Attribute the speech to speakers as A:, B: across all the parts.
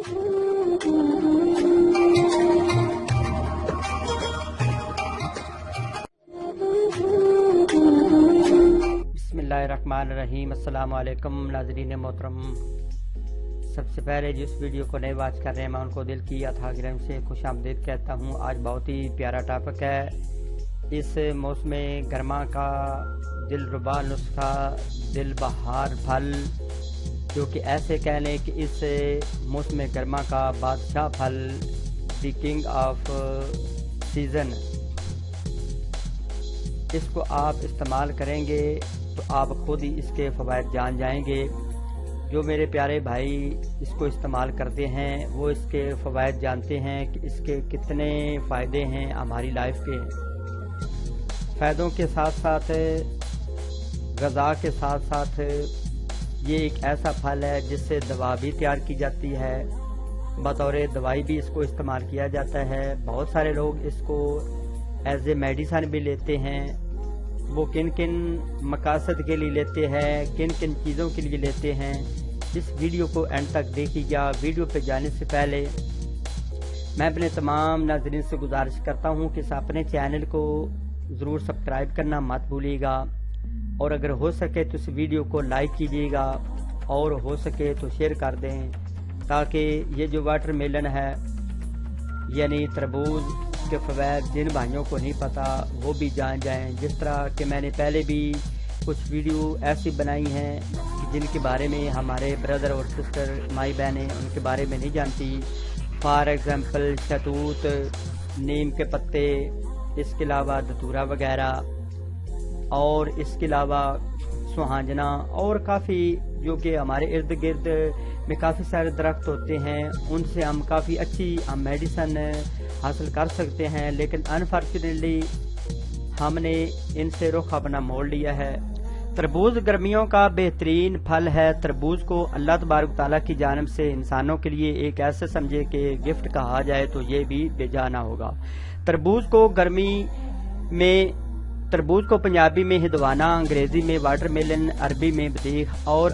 A: بسم اللہ الرحمن الرحیم۔ السلام علیکم ناظرین محترم، سب سے پہلے جس ویڈیو کو نئے واچ کر رہے ہیں میں ان کو دل کی اتھاگرم سے خوش آمدید کہتا ہوں۔ آج بہت ہی پیارا ٹاپک ہے، اس موسم گرما کا دل ربا نسخہ دل بہار پھل، جو کہ ایسے کہہ لیں کہ اس موسم گرما کا بادشاہ پھل، دی کنگ آف سیزن۔ اس کو آپ استعمال کریں گے تو آپ خود ہی اس کے فوائد جان جائیں گے۔ جو میرے پیارے بھائی اس کو استعمال کرتے ہیں وہ اس کے فوائد جانتے ہیں کہ اس کے کتنے فائدے ہیں ہماری لائف کے۔ فائدوں کے ساتھ ساتھ غذا کے ساتھ ساتھ یہ ایک ایسا پھل ہے جس سے دوا بھی تیار کی جاتی ہے، بطور دوائی بھی اس کو استعمال کیا جاتا ہے۔ بہت سارے لوگ اس کو ایز اے میڈیسن بھی لیتے ہیں۔ وہ کن کن مقاصد کے لیے لیتے ہیں، کن کن چیزوں کے لیے لیتے ہیں، اس ویڈیو کو اینڈ تک دیکھیے گا۔ ویڈیو پہ جانے سے پہلے میں اپنے تمام ناظرین سے گزارش کرتا ہوں کہ اپنے چینل کو ضرور سبسکرائب کرنا مت بھولیے گا، اور اگر ہو سکے تو اس ویڈیو کو لائک کیجیے گا، اور ہو سکے تو شیئر کر دیں، تاکہ یہ جو واٹر میلن ہے یعنی تربوز کے فوائد جن بھائیوں کو نہیں پتا وہ بھی جان جائیں۔ جس طرح کہ میں نے پہلے بھی کچھ ویڈیو ایسی بنائی ہیں جن کے بارے میں ہمارے بردر اور سسٹر مائی بہنیں ان کے بارے میں نہیں جانتی۔ فار ایگزامپل شہتوت، نیم کے پتے، اس کے علاوہ دھتورا وغیرہ، اور اس کے علاوہ سہانجنا، اور کافی جو کہ ہمارے ارد گرد میں کافی سارے درخت ہوتے ہیں، ان سے ہم کافی اچھی میڈیسن حاصل کر سکتے ہیں، لیکن انفارچونیٹلی ہم نے ان سے رخ اپنا موڑ لیا ہے۔ تربوز گرمیوں کا بہترین پھل ہے۔ تربوز کو اللہ تبارک تعالیٰ کی جانب سے انسانوں کے لیے ایک ایسے سمجھے کہ گفٹ کہا جائے تو یہ بھی بے جانا ہوگا۔ تربوز کو گرمی میں تربوز کو پنجابی میں ہدوانا، انگریزی میں واٹر میلن، عربی میں بدیخ اور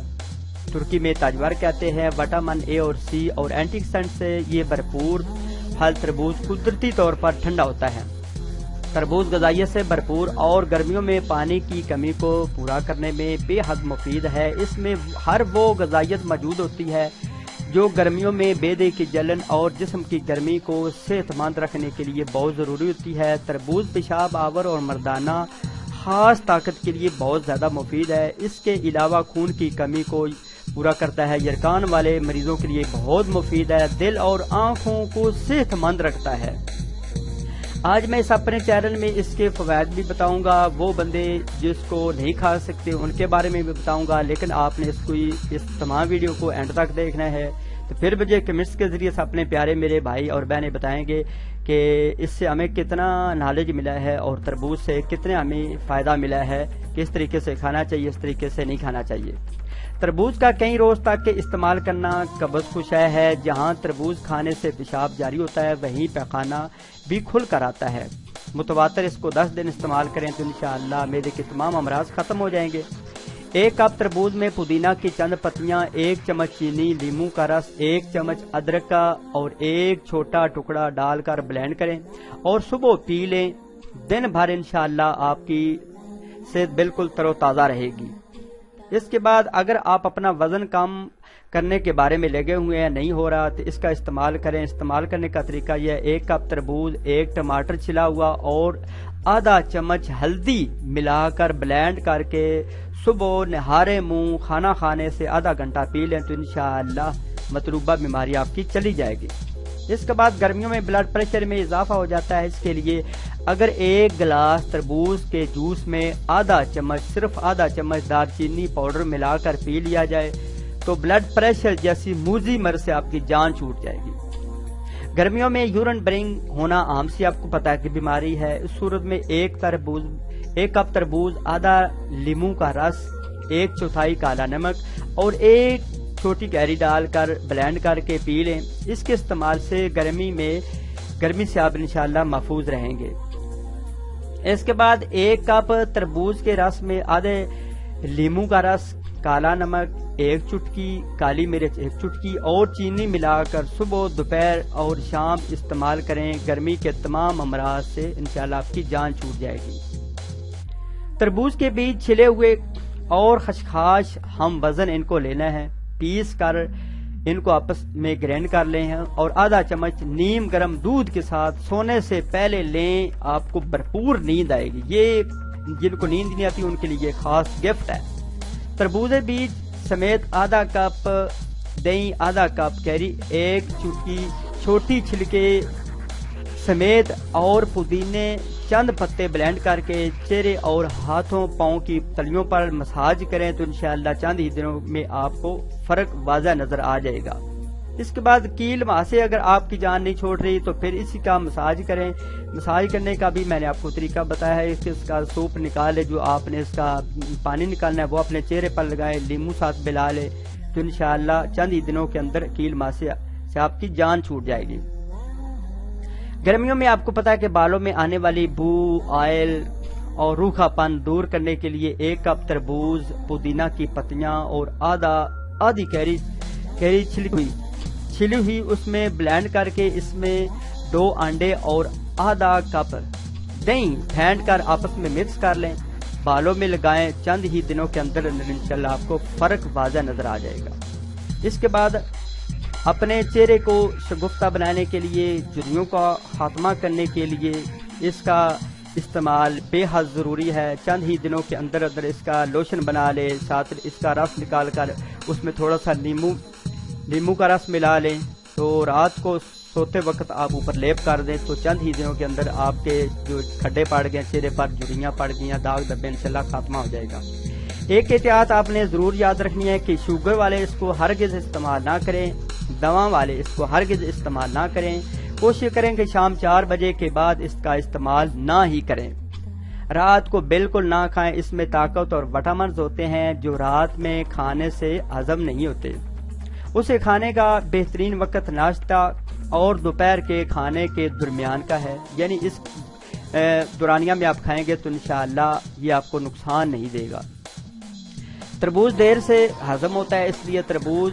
A: ترکی میں تاجور کہتے ہیں۔ وٹامن اے اور سی اور اینٹی آکسیڈنٹ سے یہ بھرپور پھل تربوز قدرتی طور پر ٹھنڈا ہوتا ہے۔ تربوز غذائیت سے بھرپور اور گرمیوں میں پانی کی کمی کو پورا کرنے میں بے حد مفید ہے۔ اس میں ہر وہ غذائیت موجود ہوتی ہے جو گرمیوں میں معدے کی جلن اور جسم کی گرمی کو صحت مند رکھنے کے لیے بہت ضروری ہوتی ہے۔ تربوز پیشاب آور اور مردانہ خاص طاقت کے لیے بہت زیادہ مفید ہے۔ اس کے علاوہ خون کی کمی کو پورا کرتا ہے، یرقان والے مریضوں کے لیے بہت مفید ہے، دل اور آنکھوں کو صحت مند رکھتا ہے۔ آج میں اس اپنے چینل میں اس کے فوائد بھی بتاؤں گا، وہ بندے جس کو نہیں کھا سکتے ان کے بارے میں بھی بتاؤں گا، لیکن آپ نے اس تمام ویڈیو کو اینڈ تک دیکھنا ہے۔ تو پھر مجھے کمنٹس کے ذریعے سے اپنے پیارے میرے بھائی اور بہنیں بتائیں گے کہ اس سے ہمیں کتنا نالج ملا ہے اور تربوز سے کتنا ہمیں فائدہ ملا ہے، کس طریقے سے کھانا چاہیے، اس طریقے سے نہیں کھانا چاہیے۔ تربوز کا کئی روز تک استعمال کرنا قبض کو شے ہے۔ جہاں تربوز کھانے سے پیشاب جاری ہوتا ہے وہیں پیخانہ بھی کھل کر آتا ہے۔ متواتر اس کو 10 دن استعمال کریں تو انشاءاللہ معدے کے تمام امراض ختم ہو جائیں گے۔ 1 کپ تربوز میں پودینہ کی چند پتیاں، 1 چمچ چینی، لیموں کا رس، 1 چمچ ادرک کا اور 1 چھوٹا ٹکڑا ڈال کر بلینڈ کریں اور صبح پی لیں۔ دن بھر انشاءاللہ آپ کی صحت بالکل تر و تازہ رہے گی۔ اس کے بعد اگر آپ اپنا وزن کم کرنے کے بارے میں لگے ہوئے ہیں، نہیں ہو رہا، تو اس کا استعمال کریں۔ استعمال کرنے کا طریقہ یہ ہے: 1 کپ تربوز، 1 ٹماٹر چھلا ہوا اور آدھا چمچ ہلدی ملا کر بلینڈ کر کے صبح نہارے منہ کھانا کھانے سے آدھا گھنٹہ پی لیں تو انشاءاللہ مطلوبہ بیماری آپ کی چلی جائے گی۔ اس کے بعد گرمیوں میں بلڈ پریشر میں اضافہ ہو جاتا ہے، اس کے لیے اگر 1 گلاس تربوز کے جوس میں صرف آدھا چمچ دار چینی پاؤڈر ملا کر پی لیا جائے تو بلڈ پریشر جیسی موذی مرض سے آپ کی جان چھوٹ جائے گی۔ گرمیوں میں یورین برنگ ہونا عام سی آپ کو پتہ ہے کہ بیماری ہے۔ اس صورت میں 1 کپ تربوز، آدھا لیموں کا رس، 1/4 کالا نمک اور 1 چھوٹی کیری ڈال کر بلینڈ کر کے پی لیں۔ اس کے استعمال سے گرمی سے آپ انشاءاللہ محفوظ رہیں گے۔ اس کے بعد 1 کپ تربوز کے رس میں آدھے لیموں کا رس، کالا نمک 1 چٹکی، کالی مرچ 1 چٹکی اور چینی ملا کر صبح، دوپہر اور شام استعمال کریں۔ گرمی کے تمام امراض سے انشاءاللہ آپ کی جان چھوٹ جائے گی۔ تربوز کے بیج چھلے ہوئے اور خشخاش ہم وزن ان کو لینا ہے، پیس کر ان کو آپس میں گرینڈ کر لیں اور آدھا چمچ نیم گرم دودھ کے ساتھ سونے سے پہلے لیں، آپ کو بھرپور نیند آئے گی۔ یہ جن کو نیند نہیں آتی ان کے لیے خاص گفٹ ہے۔ تربوز بیج سمیت آدھا کپ دہی، آدھا کپ کیری، 1 چٹکی چھوٹی چھلکے سمیت اور پودینے چند پتے بلینڈ کر کے چہرے اور ہاتھوں پاؤں کی تلیوں پر مساج کریں تو انشاءاللہ چند ہی دنوں میں آپ کو فرق واضح نظر آ جائے گا۔ اس کے بعد کیل ماہ سے اگر آپ کی جان نہیں چھوڑ رہی تو پھر اسی کا مساج کریں۔ مساج کرنے کا بھی میں نے آپ کو طریقہ بتایا ہے۔ اس کا سوپ نکالے، جو آپ نے اس کا پانی نکالنا ہے وہ اپنے چہرے پر لگائیں، لیمو ساتھ ملا لے تو انشاءاللہ چند ہی دنوں کے اندر کیل ماہ سے آپ کی جان چھوٹ جائے گی۔ گرمیوں میں آپ کو پتا ہے کہ بالوں میں آنے والی بو، آئل اور روکھا پن دور کرنے کے لیے 1 کپ تربوز، پودینہ کی پتیاں اور آدھی کیری چھلی ہوئی اس میں بلینڈ کر کے اس میں 2 انڈے اور آدھا کپ دہی پھینٹ کر آپس میں مکس کر لیں، بالوں میں لگائیں، چند ہی دنوں کے اندر انشاءاللہ آپ کو فرق واضح نظر آ جائے گا۔ اس کے بعد اپنے چہرے کو شگفتہ بنانے کے لیے، جھریوں کا خاتمہ کرنے کے لیے اس کا استعمال بے حد ضروری ہے۔ چند ہی دنوں کے اندر اس کا لوشن بنا لے، ساتھ اس کا رس نکال کر اس میں تھوڑا سا لیمو کا رس ملا لیں تو رات کو سوتے وقت آپ اوپر لیپ کر دیں تو چند ہی دنوں کے اندر آپ کے جو کھڈے پڑ گئے چہرے پر، جھریاں پڑ گئی، داغ دھبے انشاءاللہ خاتمہ ہو جائے گا۔ ایک احتیاط آپ نے ضرور یاد رکھنی ہے کہ شوگر والے اس کو ہرگز استعمال نہ کریں، دوا والے اس کو ہرگز استعمال نہ کریں۔ کوشش کریں کہ شام 4 بجے کے بعد اس کا استعمال نہ ہی کریں۔ رات کو بالکل نہ کھائیں، اس میں طاقت اور وٹامنز ہوتے ہیں جو رات میں کھانے سے ہضم نہیں ہوتے۔ اسے کھانے کا بہترین وقت ناشتہ اور دوپہر کے کھانے کے درمیان کا ہے، یعنی اس دورانیہ میں آپ کھائیں گے تو انشاءاللہ یہ آپ کو نقصان نہیں دے گا۔ تربوز دیر سے ہضم ہوتا ہے، اس لیے تربوز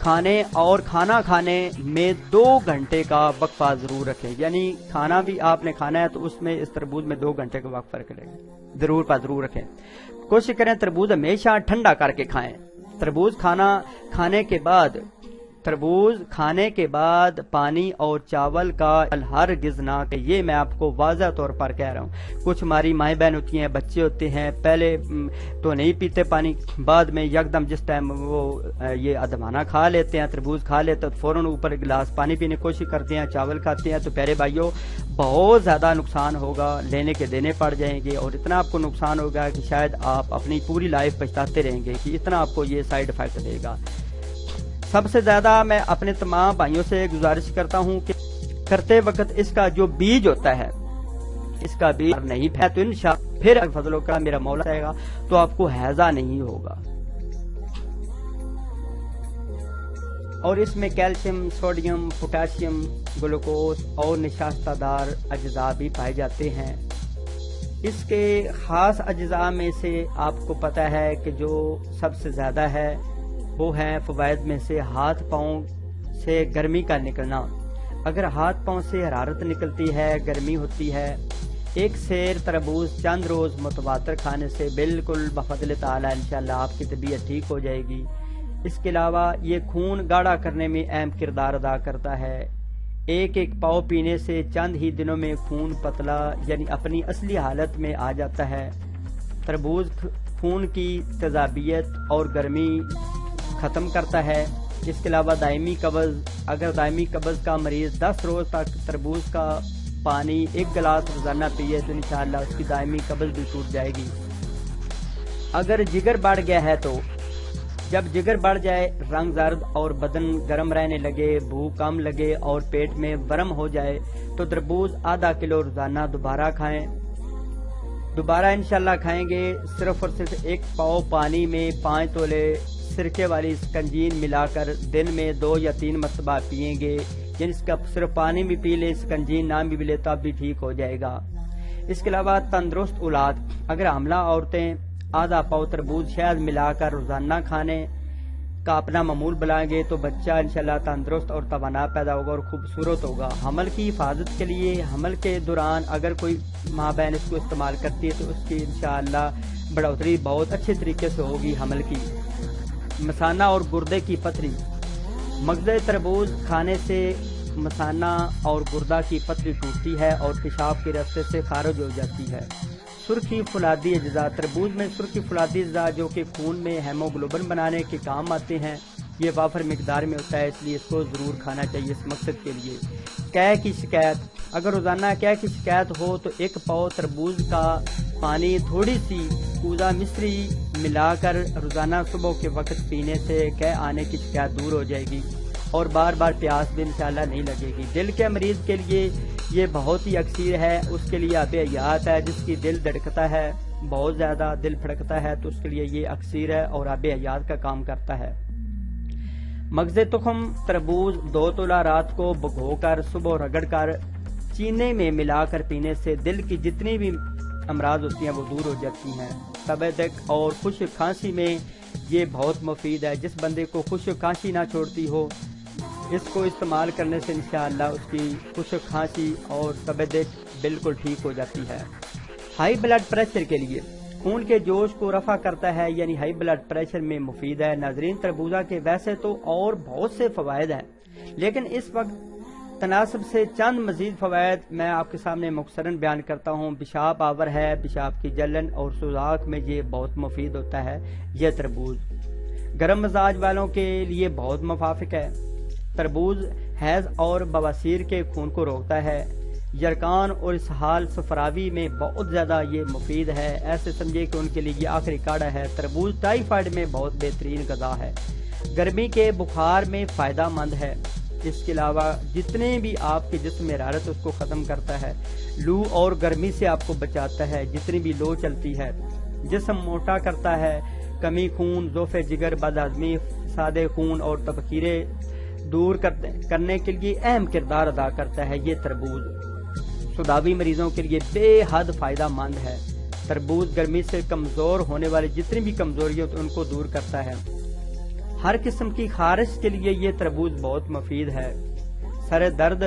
A: کھانے اور کھانا کھانے میں 2 گھنٹے کا وقفہ ضرور رکھیں، یعنی کھانا بھی آپ نے کھانا ہے تو اس میں اس تربوز میں 2 گھنٹے کا وقفہ ضرور رکھیں۔ کوشش کریں تربوز ہمیشہ ٹھنڈا کر کے کھائیں۔ تربوز کھانے کے بعد پانی اور چاول کا ہرگز نہ کہ یہ میں آپ کو واضح طور پر کہہ رہا ہوں۔ کچھ ہماری مائیں بہن ہوتی ہیں، بچے ہوتے ہیں، پہلے تو نہیں پیتے پانی، بعد میں یکدم جس ٹائم وہ یہ ادھمانہ کھا لیتے ہیں، تربوز کھا لیتے ہیں، فوراً اوپر گلاس پانی پینے کی کوشش کرتے ہیں، چاول کھاتے ہیں، تو پیارے بھائیوں بہت زیادہ نقصان ہوگا، لینے کے دینے پڑ جائیں گے اور اتنا آپ کو نقصان ہوگا کہ شاید آپ اپنی پوری لائف پچھتاتے رہیں گے کہ اتنا آپ کو یہ سائیڈ افیکٹ دے گا۔ سب سے زیادہ میں اپنے تمام بھائیوں سے گزارش کرتا ہوں کہ کرتے وقت اس کا جو بیج ہوتا ہے، اس کا بیج نہیں ہے تو انشاءاللہ پھر فضل و کرم میرا مولا رہے گا تو آپ کو ہیضہ نہیں ہوگا۔ اور اس میں کیلشیم، سوڈیم، پوٹاشیم، گلوکوز اور نشاستہ دار اجزاء بھی پائے جاتے ہیں۔ اس کے خاص اجزاء میں سے آپ کو پتہ ہے کہ جو سب سے زیادہ ہے وہ ہے فوائد میں سے ہاتھ پاؤں سے گرمی کا نکلنا۔ اگر ہاتھ پاؤں سے حرارت نکلتی ہے، گرمی ہوتی ہے، ایک سیر تربوز چند روز متواتر کھانے سے بالکل بفضل تعالی انشاءاللہ آپ کی طبیعت ٹھیک ہو جائے گی۔ اس کے علاوہ یہ خون گاڑھا کرنے میں اہم کردار ادا کرتا ہے۔ ایک پاؤ پینے سے چند ہی دنوں میں خون پتلا یعنی اپنی اصلی حالت میں آ جاتا ہے۔ تربوز خون کی تیزابیت اور گرمی ختم کرتا ہے۔ اس کے علاوہ دائمی قبض، اگر دائمی قبض کا مریض 10 روز تک تربوز کا پانی 1 گلاس روزانہ پیے تو انشاءاللہ اس کی دائمی قبض بھی ٹوٹ جائے گی۔ اگر جگر بڑھ گیا ہے تو جب جگر بڑھ جائے، رنگ زرد اور بدن گرم رہنے لگے، بھوک کم لگے اور پیٹ میں ورم ہو جائے تو تربوز آدھا کلو روزانہ دوبارہ کھائیں۔ دوبارہ انشاءاللہ کھائیں گے، صرف اور صرف 1 پاؤ پانی میں 5 تولے سرکے والی سکنجین ملا کر دن میں 2 یا 3 مرتبہ پیئیں گے، یعنی اس کا صرف پانی بھی پی لیں، سکنجین نہ بھی لے تو اب بھی ٹھیک ہو جائے گا۔ اس کے علاوہ تندرست اولاد، اگر حاملہ عورتیں آدھا پاؤ تربوز شہد ملا کر روزانہ کھانے کا اپنا معمول بنائیں گے تو بچہ انشاءاللہ تندرست اور توانا پیدا ہوگا اور خوبصورت ہوگا۔ حمل کی حفاظت کے لیے حمل کے دوران اگر کوئی ماں بہن اس کو استعمال کرتی ہے تو اس کی انشاءاللہ بڑھوتری بہت اچھے طریقے سے ہوگی حمل کی۔ مثانہ اور گردے کی پتھری، مغز تربوز کھانے سے مثانہ اور گردہ کی پتھری ٹوٹتی ہے اور پیشاب کے راستے سے خارج ہو جاتی ہے۔ سرخی فولادی اجزاء، تربوز میں سرخی فولادی اجزاء جو کہ خون میں ہیموگلوبن بنانے کے کام آتے ہیں، یہ وافر مقدار میں ہوتا ہے، اس لیے اس کو ضرور کھانا چاہیے اس مقصد کے لیے۔ قے کی شکایت، اگر روزانہ قے کی شکایت ہو تو 1 پاؤ تربوز کا پانی تھوڑی سی کوزہ مصری ملا کر روزانہ صبح کے وقت پینے سے قے آنے کی شکایت دور ہو جائے گی اور بار بار پیاس بھی انشاءاللہ نہیں لگے گی۔ دل کے مریض کے لیے یہ بہت ہی اکثیر ہے، اس کے لیے آب حیات ہے، جس کی دل دھڑکتا ہے، بہت زیادہ دل پھڑکتا ہے تو اس کے لیے یہ اکثیر ہے اور آب حیات کا کام کرتا ہے۔ مغز تخم تربوز 2 تولہ رات کو بھگو کر صبح رگڑ کر چینے میں ملا کر پینے سے دل کی جتنی بھی امراض ہوتی ہیں وہ دور ہو جاتی ہیں۔ تبدک اور خشک کھانسی میں یہ بہت مفید ہے، جس بندے کو خشک کھانسی نہ چھوڑتی ہو اس کو استعمال کرنے سے انشاءاللہ اس کی خشک کھانسی اور تبدک بالکل ٹھیک ہو جاتی ہے۔ ہائی بلڈ پریشر کے لیے خون کے جوش کو رفع کرتا ہے، یعنی ہائی بلڈ پریشر میں مفید ہے۔ ناظرین، تربوزہ کے ویسے تو اور بہت سے فوائد ہیں، لیکن اس وقت تناسب سے چند مزید فوائد میں آپ کے سامنے مختصراً بیان کرتا ہوں۔ پیشاب آور ہے، پیشاب کی جلن اور سوزاک میں یہ بہت مفید ہوتا ہے۔ یہ تربوز گرم مزاج والوں کے لیے بہت موافق ہے۔ تربوز حیض اور بواسیر کے خون کو روکتا ہے۔ یرقان اور اسہال صفراوی میں بہت زیادہ یہ مفید ہے، ایسے سمجھے کہ ان کے لیے یہ آخری کاڑھا ہے۔ تربوز ٹائیفائڈ میں بہت بہترین غذا ہے، گرمی کے بخار میں فائدہ مند ہے۔ اس کے علاوہ جتنے بھی آپ کے جسم میں حرارت اس کو ختم کرتا ہے، لو اور گرمی سے آپ کو بچاتا ہے۔ جتنی بھی لو چلتی ہے جسم موٹا کرتا ہے، کمی خون، ضعف جگر، بد ہضمی، سادے خون اور تبخیرے دور کرنے کے لیے اہم کردار ادا کرتا ہے۔ یہ تربوز سوداوی مریضوں کے لیے بے حد فائدہ مند ہے۔ تربوز گرمی سے کمزور ہونے والے جتنی بھی کمزوری ہوتی ان کو دور کرتا ہے۔ ہر قسم کی خارش کے لیے یہ تربوز بہت مفید ہے۔ سر درد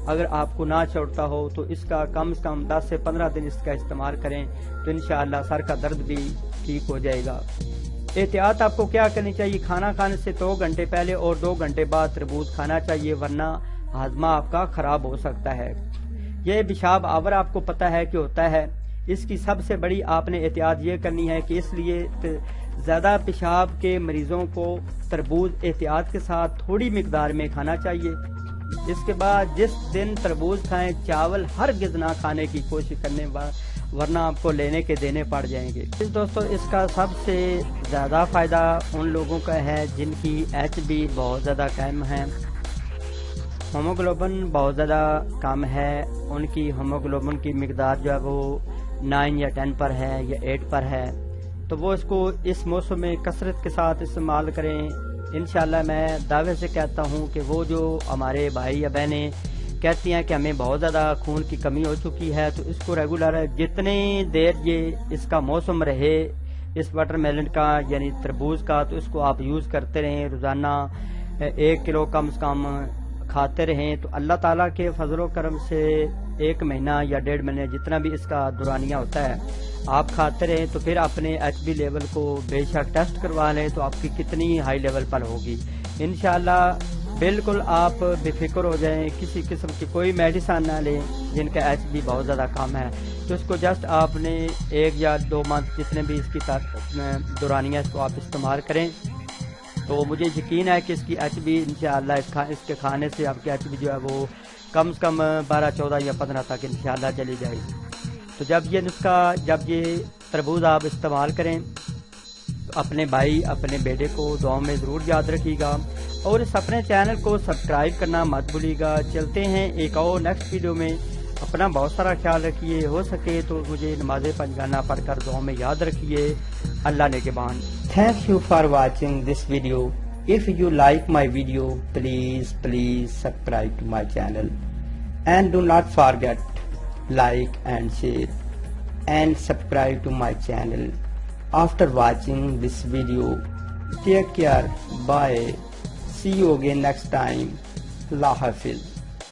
A: اگر آپ کو نہ چھوڑتا ہو تو اس کا کم سے کم 10 سے 15 دن اس کا استعمال کریں تو انشاءاللہ سر کا درد بھی ٹھیک ہو جائے گا۔ احتیاط آپ کو کیا کرنی چاہیے؟ کھانا کھانے سے 2 گھنٹے پہلے اور 2 گھنٹے بعد تربوز کھانا چاہیے، ورنہ ہاضمہ آپ کا خراب ہو سکتا ہے۔ یہ پیشاب آور آپ کو پتہ ہے کہ ہوتا ہے، اس کی سب سے بڑی آپ نے احتیاط یہ کرنی ہے کہ اس لیے زیادہ پیشاب کے مریضوں کو تربوز احتیاط کے ساتھ تھوڑی مقدار میں کھانا چاہیے۔ اس کے بعد جس دن تربوز کھائیں چاول ہرگز نہ کھانے کی کوشش کرنے، ورنہ آپ کو لینے کے دینے پڑ جائیں گے۔ دوستو، اس کا سب سے زیادہ فائدہ ان لوگوں کا ہے جن کی HB بہت زیادہ کم ہے، ہیموگلوبن بہت زیادہ کم ہے، ان کی ہیموگلوبن کی مقدار جو ہے وہ 9 یا 10 پر ہے یا 8 پر ہے، تو وہ اس کو اس موسم میں کثرت کے ساتھ استعمال کریں۔ انشاءاللہ میں دعوے سے کہتا ہوں کہ وہ جو ہمارے بھائی یا بہنیں کہتی ہیں کہ ہمیں بہت زیادہ خون کی کمی ہو چکی ہے تو اس کو ریگولر جتنی دیر یہ اس کا موسم رہے اس واٹر میلن کا یعنی تربوز کا، تو اس کو آپ یوز کرتے رہیں، روزانہ 1 کلو کم سے کم کھاتے رہیں، تو اللہ تعالیٰ کے فضل و کرم سے 1 مہینہ یا 1.5 مہینے جتنا بھی اس کا دورانیہ ہوتا ہے آپ کھاتے رہیں، تو پھر اپنے HB لیول کو بے شک ٹیسٹ کروا لیں تو آپ کی کتنی ہائی لیول پر ہوگی۔ انشاءاللہ بالکل آپ بے فکر ہو جائیں، کسی قسم کی کوئی میڈیسن نہ لیں جن کا HB بہت زیادہ کم ہے، تو اس کو جسٹ آپ نے 1 یا 2 منتھ جتنے بھی اس کی دورانیہ اس کو آپ استعمال کریں، تو مجھے یقین ہے کہ اس کی HB انشاءاللہ اس کے کھانے سے آپ کی HB جو ہے وہ کم سے کم 12، 14 یا 15 تک انشاءاللہ چلی جائے گی۔ تو جب یہ نسخہ، جب یہ تربوز آپ استعمال کریں تو اپنے بھائی اپنے بیٹے کو دعاؤں میں ضرور یاد رکھیے گا، اور اس اپنے چینل کو سبسکرائب کرنا مت بھولیے گا۔ چلتے ہیں ایک اور نیکسٹ ویڈیو میں، اپنا بہت سارا خیال رکھیے، ہو سکے تو مجھے نماز پنجگانہ پڑھ کر دعاؤں میں یاد رکھیے۔ اللہ نگہبان۔ Thank you for watching this video. If you like my video, please subscribe to my channel and do not forget like and share and subscribe to my channel. After watching this video, take care. Bye. See you again next time. Allah Hafiz.